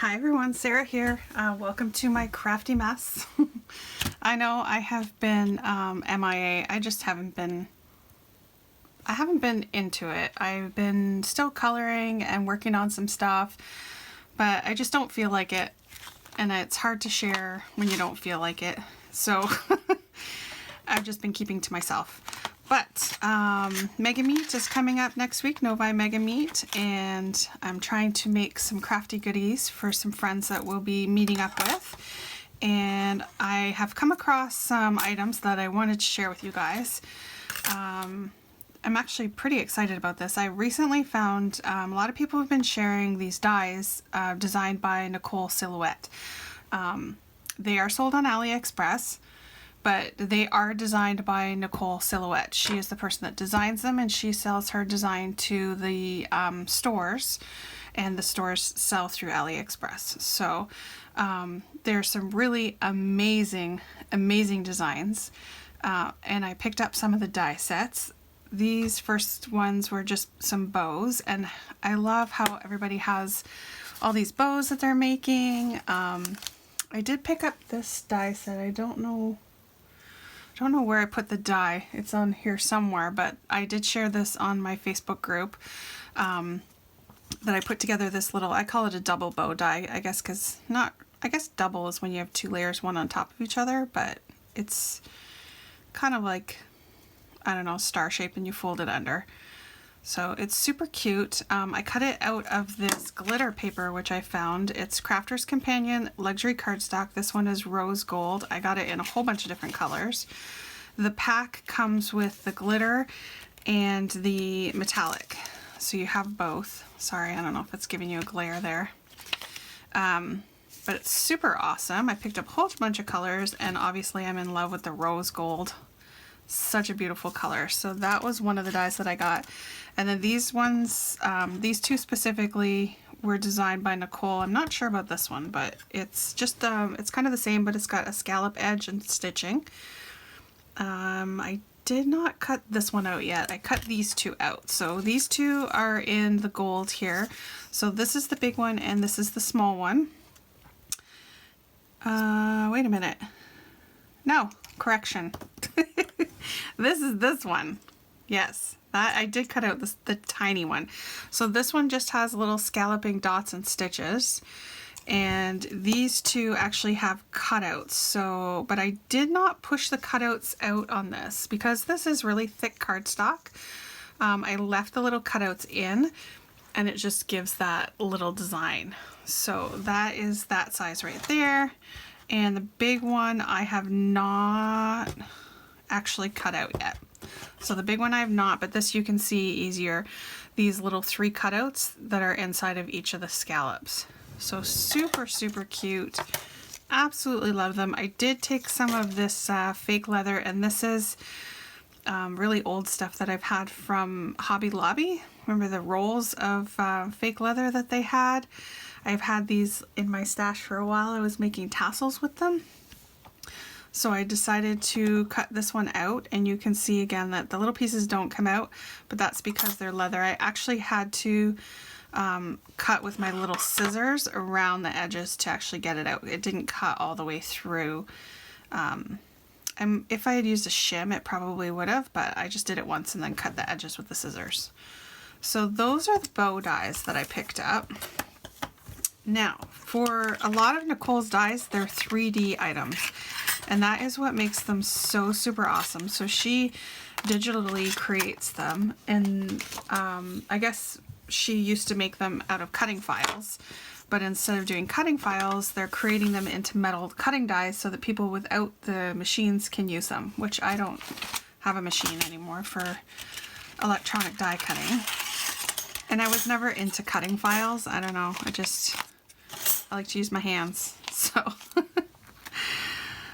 Hi everyone, Sarah here. Welcome to my crafty mess. I know I have been MIA. I just haven't been into it. I've been still coloring and working on some stuff, but I just don't feel like it. And it's hard to share when you don't feel like it. So I've just been keeping to myself. But Mega Meet is coming up next week, Novi Mega Meet, and I'm trying to make some crafty goodies for some friends that we'll be meeting up with. And I have come across some items that I wanted to share with you guys. I'm actually pretty excited about this. I recently found a lot of people have been sharing these dies designed by Nicole Silhouette. They are sold on AliExpress, but they are designed by Nicole Silhouette. She is the person that designs them, and she sells her design to the stores, and the stores sell through AliExpress. So there's some really amazing designs, and I picked up some of the die sets. These first ones were just some bows, and I love how everybody has all these bows that they're making. I did pick up this die set. I don't know where I put the die. It's on here somewhere, but I did share this on my Facebook group, that I put together this little, I call it a double bow die, I guess, I guess double is when you have two layers, one on top of each other, but it's kind of like, I don't know, star shape, and you fold it under. So it's super cute. I cut it out of this glitter paper, which I found. It's Crafter's Companion Luxury Cardstock. This one is rose gold. I got it in a whole bunch of different colors. The pack comes with the glitter and the metallic. So you have both. Sorry, I don't know if it's giving you a glare there. But it's super awesome. I picked up a whole bunch of colors, and obviously I'm in love with the rose gold. Such a beautiful color. So that was one of the dies that I got. And then these ones, these two specifically, were designed by Nicole. I'm not sure about this one, but it's just, it's kind of the same, but it's got a scallop edge and stitching. I did not cut this one out yet. I cut these two out. So these two are in the gold here. So this is the big one and this is the small one. Wait a minute. No, correction. This is this one. Yes, that I did cut out the tiny one. So this one just has little scalloping dots and stitches, and these two actually have cutouts. So, but I did not push the cutouts out on this because this is really thick cardstock. I left the little cutouts in, and it just gives that little design. So that is that size right there. And the big one I have not actually cut out yet. So the big one I have not, but this you can see easier. These little 3 cutouts that are inside of each of the scallops. So super, super cute. Absolutely love them. I did take some of this fake leather, and this is really old stuff that I've had from Hobby Lobby. Remember the rolls of fake leather that they had? I've had these in my stash for a while. I was making tassels with them. So I decided to cut this one out, and you can see again that the little pieces don't come out, but that's because they're leather. I actually had to cut with my little scissors around the edges to actually get it out. It didn't cut all the way through. If I had used a shim, it probably would have, but I just did it once and then cut the edges with the scissors. So those are the bow dies that I picked up. Now, for a lot of Nicole's dies, they're 3D items, and that is what makes them so super awesome. So she digitally creates them, and I guess she used to make them out of cutting files, but instead of doing cutting files, they're creating them into metal cutting dies so that people without the machines can use them, which I don't have a machine anymore for electronic die cutting. And I was never into cutting files. I don't know, I like to use my hands.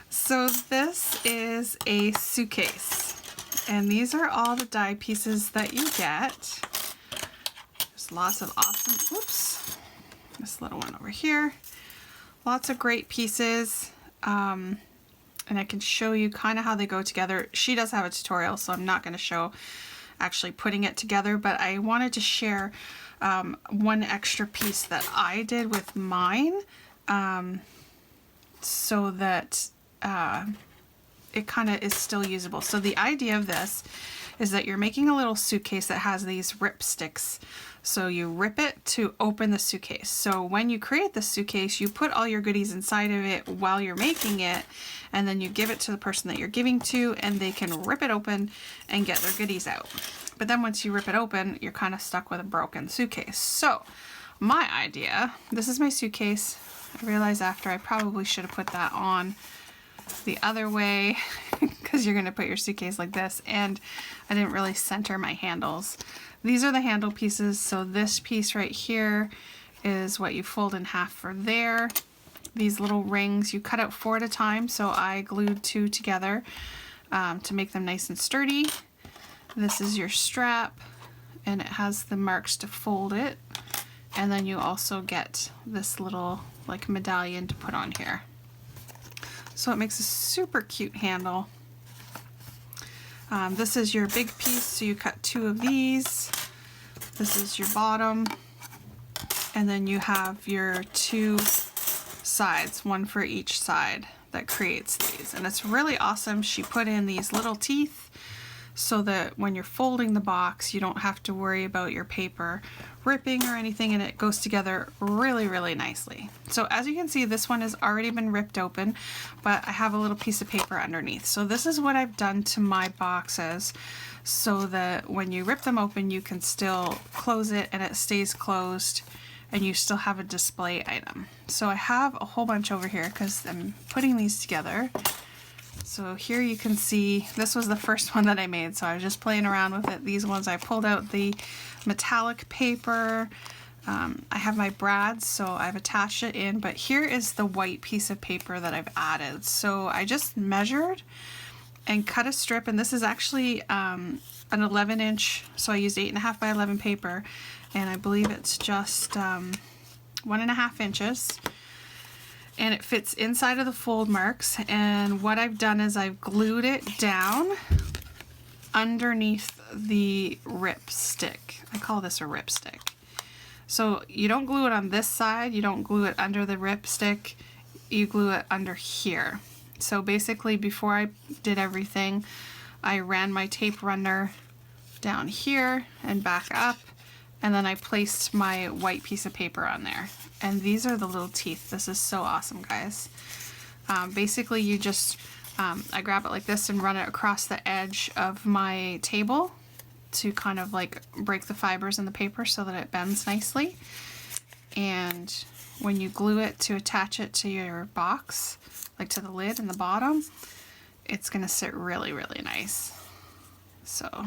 So this is a suitcase, and these are all the die pieces that you get. There's lots of awesome, whoops, this little one over here. Lots of great pieces, and I can show you kind of how they go together. She does have a tutorial, so I'm not going to show actually putting it together, but I wanted to share one extra piece that I did with mine, so that it kind of is still usable. So the idea of this is that you're making a little suitcase that has these rip sticks. So you rip it to open the suitcase. So when you create the suitcase, you put all your goodies inside of it while you're making it, and then you give it to the person that you're giving to, and they can rip it open and get their goodies out. But then once you rip it open, you're kind of stuck with a broken suitcase. So my idea, this is my suitcase. I realized after I probably should have put that on the other way because you're going to put your suitcase like this, and I didn't really center my handles. These are the handle pieces. So this piece right here is what you fold in half for there. These little rings you cut out 4 at a time, so I glued 2 together to make them nice and sturdy. This is your strap, and it has the marks to fold it, and then you also get this little like medallion to put on here. So it makes a super cute handle. This is your big piece, so you cut 2 of these. This is your bottom, and then you have your 2 sides, one for each side, that creates these. And it's really awesome. She put in these little teeth so that when you're folding the box, you don't have to worry about your paper ripping or anything, and it goes together really, really nicely. So as you can see, this one has already been ripped open, but I have a little piece of paper underneath. So this is what I've done to my boxes so that when you rip them open, you can still close it and it stays closed, and you still have a display item. So I have a whole bunch over here because I'm putting these together. So here you can see, this was the first one that I made, so I was just playing around with it. These ones I pulled out the metallic paper. I have my brads, so I've attached it in, but here is the white piece of paper that I've added. So I just measured and cut a strip, and this is actually an 11-inch, so I used 8.5 by 11 paper, and I believe it's just 1.5 inches. And it fits inside of the fold marks, and what I've done is I've glued it down underneath the rip stick. I call this a rip stick. So you don't glue it on this side, you don't glue it under the rip stick, you glue it under here. So basically before I did everything, I ran my tape runner down here and back up, and then I placed my white piece of paper on there. And these are the little teeth. This is so awesome, guys. Basically, you just, I grab it like this and run it across the edge of my table to kind of like break the fibers in the paper so that it bends nicely. And when you glue it to attach it to your box, like to the lid and the bottom, it's gonna sit really, really nice. So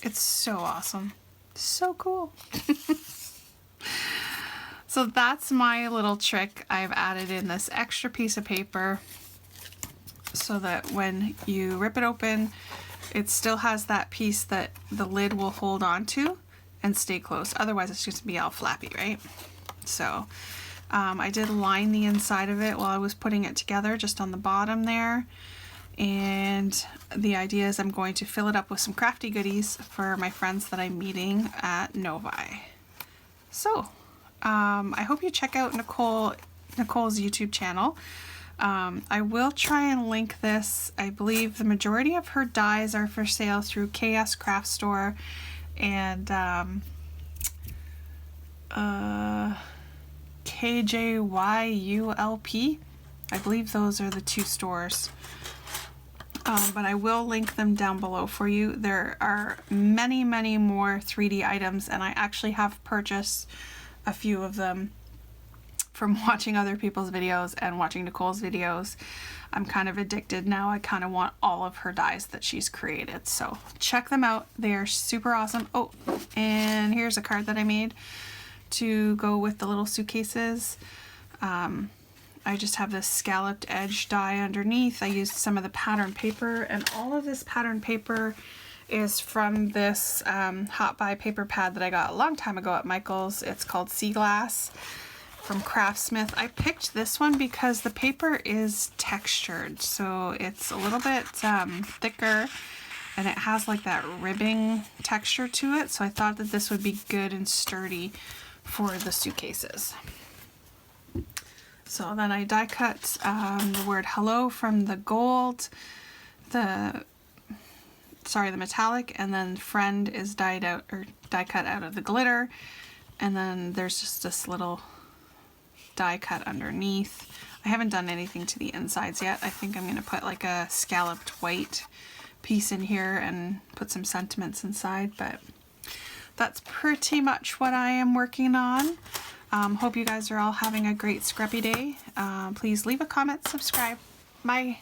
it's so awesome. So cool. So that's my little trick. I've added in this extra piece of paper so that when you rip it open, it still has that piece that the lid will hold on to and stay closed. Otherwise it's just gonna be all flappy, right? So I did line the inside of it while I was putting it together, just on the bottom there. And the idea is I'm going to fill it up with some crafty goodies for my friends that I'm meeting at Novi. So I hope you check out Nicole's YouTube channel. I will try and link this. I believe the majority of her dies are for sale through KS Craft Store and KJYULP. I believe those are the 2 stores. But I will link them down below for you. There are many, many more 3D items, and I actually have purchased a few of them from watching other people's videos and watching Nicole's videos. I'm kind of addicted now. I kind of want all of her dies that she's created. So check them out. They are super awesome. Oh, and here's a card that I made to go with the little suitcases. I just have this scalloped edge die underneath. I used some of the pattern paper, and all of this pattern paper is from this hot buy paper pad that I got a long time ago at Michael's. It's called Sea Glass from Craftsmith. I picked this one because the paper is textured, so it's a little bit thicker and it has like that ribbing texture to it, so I thought that this would be good and sturdy for the suitcases. So then I die cut the word hello from the gold, the metallic, and then friend is die cut out of the glitter, and then there's just this little die cut underneath. I haven't done anything to the insides yet. I think I'm going to put like a scalloped white piece in here and put some sentiments inside, but that's pretty much what I am working on. Hope you guys are all having a great scrappy day. Please leave a comment, subscribe. Bye.